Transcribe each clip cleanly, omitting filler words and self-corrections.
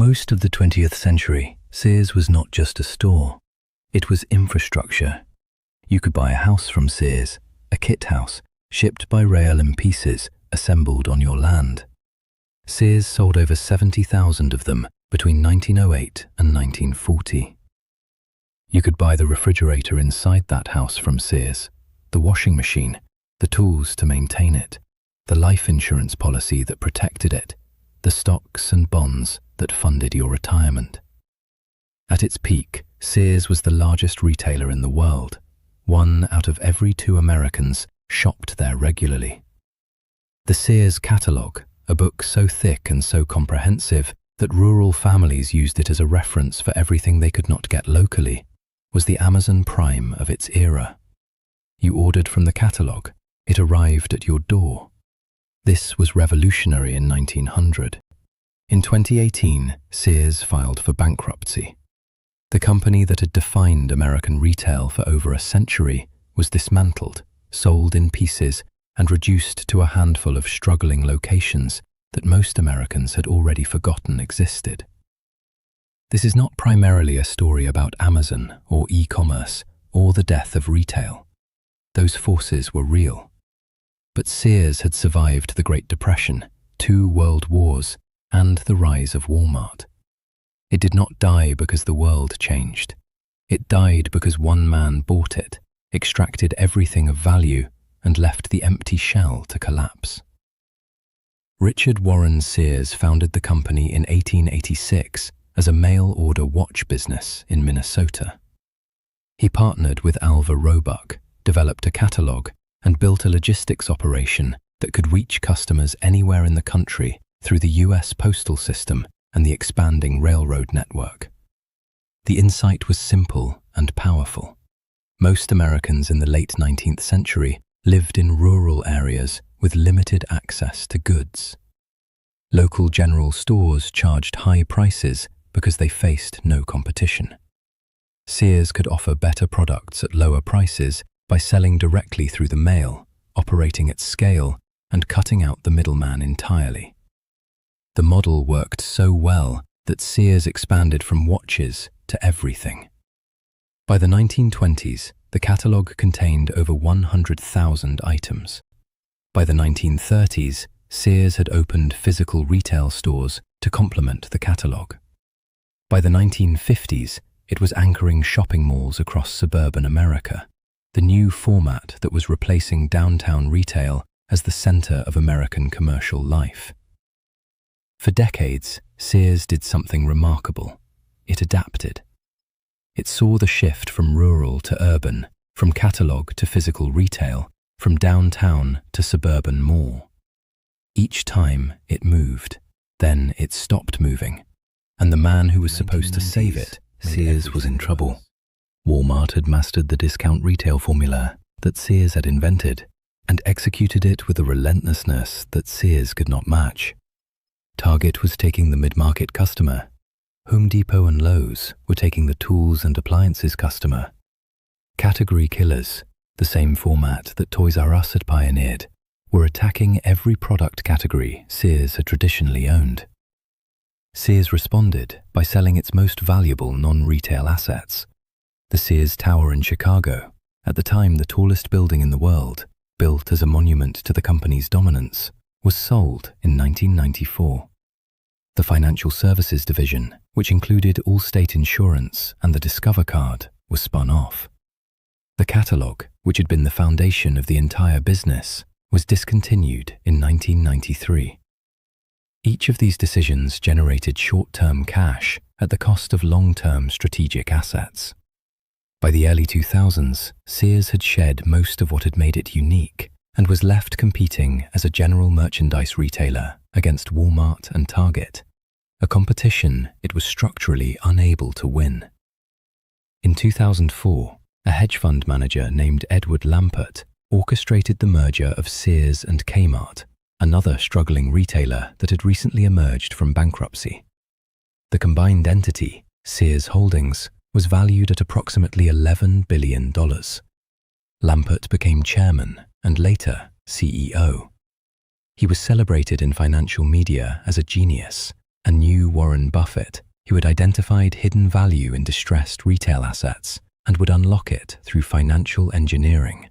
most of the 20th century, Sears was not just a store. It was infrastructure. You could buy a house from Sears, a kit house, shipped by rail in pieces, assembled on your land. Sears sold over 70,000 of them between 1908 and 1940. You could buy the refrigerator inside that house from Sears, the washing machine, the tools to maintain it, the life insurance policy that protected it, the stocks and bonds that funded your retirement. At its peak, Sears was the largest retailer in the world. 1 out of every 2 Americans shopped there regularly. The Sears Catalogue, a book so thick and so comprehensive that rural families used it as a reference for everything they could not get locally, was the Amazon Prime of its era. You ordered from the catalogue, it arrived at your door. This was revolutionary in 1900. In 2018, Sears filed for bankruptcy. The company that had defined American retail for over a century was dismantled, sold in pieces, and reduced to a handful of struggling locations that most Americans had already forgotten existed. This is not primarily a story about Amazon or e-commerce or the death of retail. Those forces were real. But Sears had survived the Great Depression, 2 world wars, and the rise of Walmart. It did not die because the world changed. It died because one man bought it, extracted everything of value, and left the empty shell to collapse. Richard Warren Sears founded the company in 1886 as a mail-order watch business in Minnesota. He partnered with Alva Roebuck, developed a catalogue, and built a logistics operation that could reach customers anywhere in the country through the US postal system and the expanding railroad network. The insight was simple and powerful. Most Americans in the late 19th century lived in rural areas with limited access to goods. Local general stores charged high prices because they faced no competition. Sears could offer better products at lower prices by selling directly through the mail, operating at scale, and cutting out the middleman entirely. The model worked so well that Sears expanded from watches to everything. By the 1920s, the catalogue contained over 100,000 items. By the 1930s, Sears had opened physical retail stores to complement the catalogue. By the 1950s, it was anchoring shopping malls across suburban America, the new format that was replacing downtown retail as the center of American commercial life. For decades, Sears did something remarkable. It adapted. It saw the shift from rural to urban, from catalogue to physical retail, from downtown to suburban mall. Each time it moved, then it stopped moving, and the man who was supposed to save it, Sears, was in trouble. Walmart had mastered the discount retail formula that Sears had invented and executed it with a relentlessness that Sears could not match. Target was taking the mid-market customer. Home Depot and Lowe's were taking the tools and appliances customer. Category killers, the same format that Toys R Us had pioneered, were attacking every product category Sears had traditionally owned. Sears responded by selling its most valuable non-retail assets. The Sears Tower in Chicago, at the time the tallest building in the world, built as a monument to the company's dominance, was sold in 1994. The financial services division, which included Allstate Insurance and the Discover card, was spun off. The catalogue, which had been the foundation of the entire business, was discontinued in 1993. Each of these decisions generated short-term cash at the cost of long-term strategic assets. By the early 2000s, Sears had shed most of what had made it unique and was left competing as a general merchandise retailer against Walmart and Target, a competition it was structurally unable to win. In 2004, a hedge fund manager named Edward Lampert orchestrated the merger of Sears and Kmart, another struggling retailer that had recently emerged from bankruptcy. The combined entity, Sears Holdings, was valued at approximately $11 billion. Lampert became chairman and later CEO. He was celebrated in financial media as a genius, A new Warren Buffett who had identified hidden value in distressed retail assets and would unlock it through financial engineering.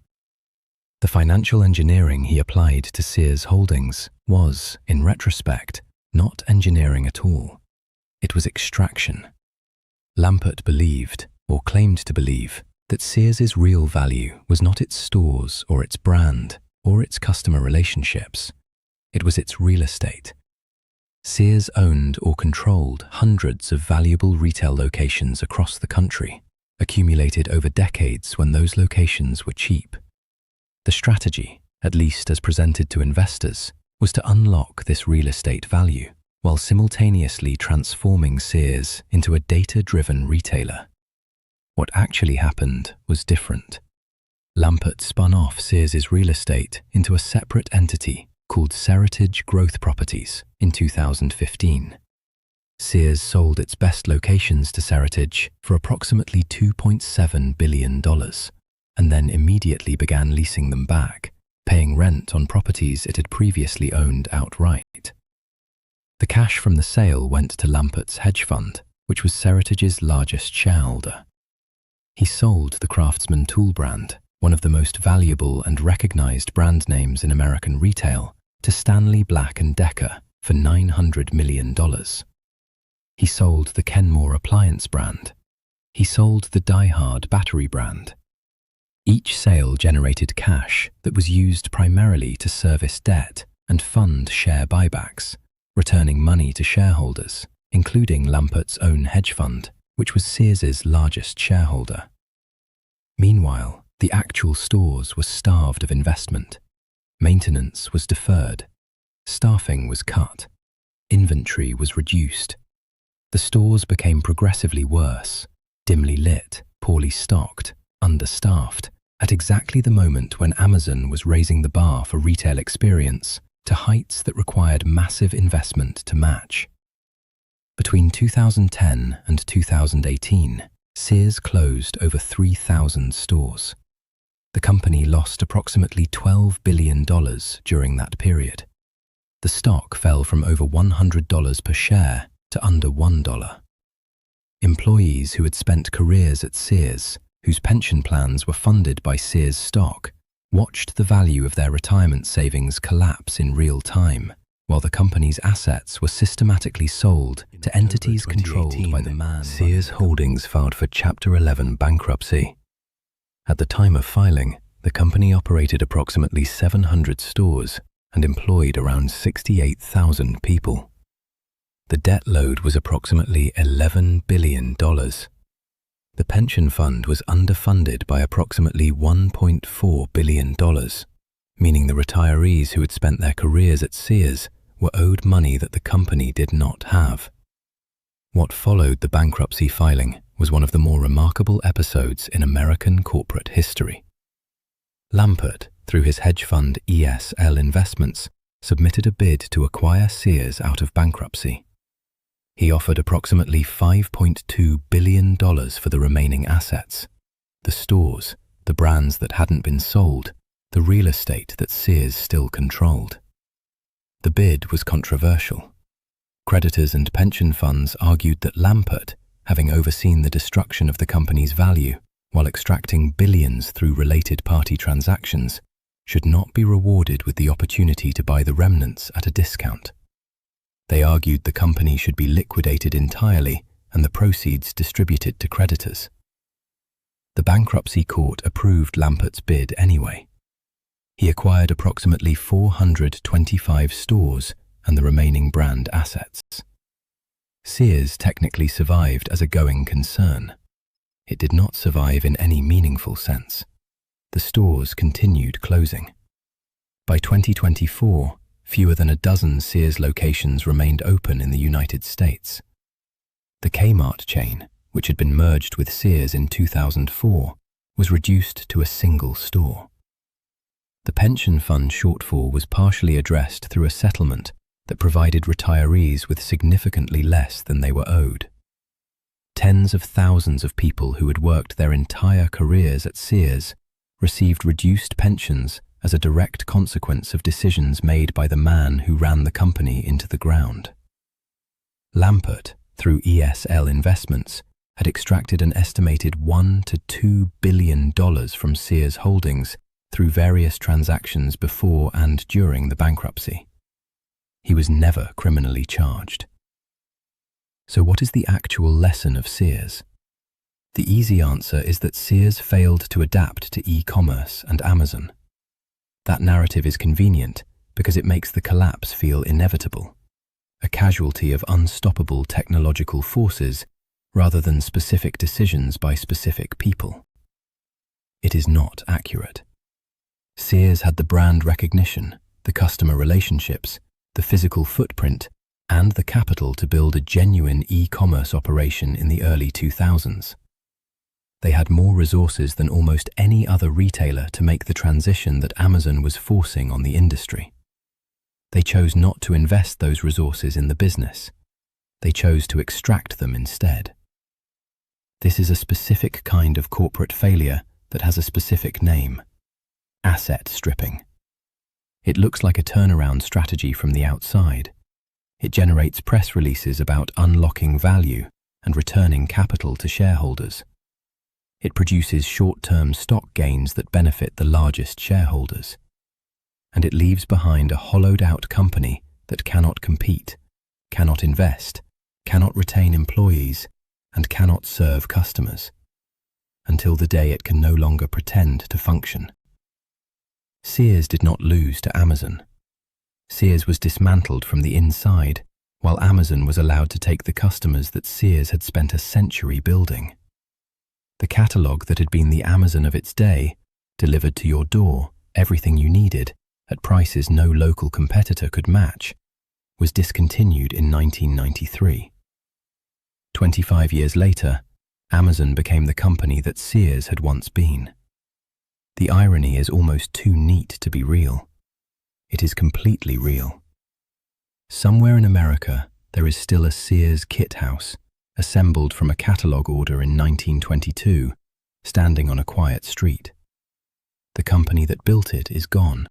The financial engineering he applied to Sears Holdings was, in retrospect, not engineering at all. It was extraction. Lampert believed, or claimed to believe, that Sears's real value was not its stores or its brand or its customer relationships. It was its real estate. Sears owned or controlled hundreds of valuable retail locations across the country, accumulated over decades when those locations were cheap. The strategy, at least as presented to investors, was to unlock this real estate value while simultaneously transforming Sears into a data-driven retailer. What actually happened was different. Lampert spun off Sears's real estate into a separate entity called Seritage Growth Properties in 2015. Sears sold its best locations to Seritage for approximately $2.7 billion, and then immediately began leasing them back, paying rent on properties it had previously owned outright. The cash from the sale went to Lampert's hedge fund, which was Seritage's largest shareholder. He sold the Craftsman tool brand, one of the most valuable and recognized brand names in American retail, to Stanley Black & Decker for $900 million. He sold the Kenmore appliance brand. He sold the Die Hard battery brand. Each sale generated cash that was used primarily to service debt and fund share buybacks, returning money to shareholders, including Lampert's own hedge fund, which was Sears's largest shareholder. Meanwhile, the actual stores were starved of investment. Maintenance was deferred. Staffing was cut. Inventory was reduced. The stores became progressively worse, dimly lit, poorly stocked, understaffed, at exactly the moment when Amazon was raising the bar for retail experience to heights that required massive investment to match. Between 2010 and 2018, Sears closed over 3,000 stores. The company lost approximately $12 billion during that period. The stock fell from over $100 per share to under $1. Employees who had spent careers at Sears, whose pension plans were funded by Sears stock, watched the value of their retirement savings collapse in real time, while the company's assets were systematically sold to entities controlled by the man. Sears Holdings filed for Chapter 11 bankruptcy. At the time of filing, the company operated approximately 700 stores and employed around 68,000 people. The debt load was approximately $11 billion. The pension fund was underfunded by approximately $1.4 billion, meaning the retirees who had spent their careers at Sears were owed money that the company did not have. What followed the bankruptcy filing was one of the more remarkable episodes in American corporate history. Lampert, through his hedge fund ESL Investments, submitted a bid to acquire Sears out of bankruptcy. He offered approximately $5.2 billion for the remaining assets: the stores, the brands that hadn't been sold, the real estate that Sears still controlled. The bid was controversial. Creditors and pension funds argued that Lampert, having overseen the destruction of the company's value while extracting billions through related party transactions, should not be rewarded with the opportunity to buy the remnants at a discount. They argued the company should be liquidated entirely and the proceeds distributed to creditors. The bankruptcy court approved Lampert's bid anyway. He acquired approximately 425 stores and the remaining brand assets. Sears technically survived as a going concern. It did not survive in any meaningful sense. The stores continued closing. By 2024, fewer than a dozen Sears locations remained open in the United States. The Kmart chain, which had been merged with Sears in 2004, was reduced to a single store. The pension fund shortfall was partially addressed through a settlement that provided retirees with significantly less than they were owed. Tens of thousands of people who had worked their entire careers at Sears received reduced pensions as a direct consequence of decisions made by the man who ran the company into the ground. Lampert, through ESL Investments, had extracted an estimated $1 to $2 billion from Sears holdings through various transactions before and during the bankruptcy. He was never criminally charged. So what is the actual lesson of Sears? The easy answer is that Sears failed to adapt to e-commerce and Amazon. That narrative is convenient because it makes the collapse feel inevitable, a casualty of unstoppable technological forces rather than specific decisions by specific people. It is not accurate. Sears had the brand recognition, the customer relationships, the physical footprint, and the capital to build a genuine e-commerce operation in the early 2000s. They had more resources than almost any other retailer to make the transition that Amazon was forcing on the industry. They chose not to invest those resources in the business. They chose to extract them instead. This is a specific kind of corporate failure that has a specific name: asset stripping. It looks like a turnaround strategy from the outside. It generates press releases about unlocking value and returning capital to shareholders. It produces short-term stock gains that benefit the largest shareholders. And it leaves behind a hollowed-out company that cannot compete, cannot invest, cannot retain employees, and cannot serve customers, until the day it can no longer pretend to function. Sears did not lose to Amazon. Sears was dismantled from the inside, while Amazon was allowed to take the customers that Sears had spent a century building. The catalogue that had been the Amazon of its day, delivered to your door, everything you needed, at prices no local competitor could match, was discontinued in 1993. 25 years later, Amazon became the company that Sears had once been. The irony is almost too neat to be real. It is completely real. Somewhere in America, there is still a Sears kit house, assembled from a catalogue order in 1922, standing on a quiet street. The company that built it is gone.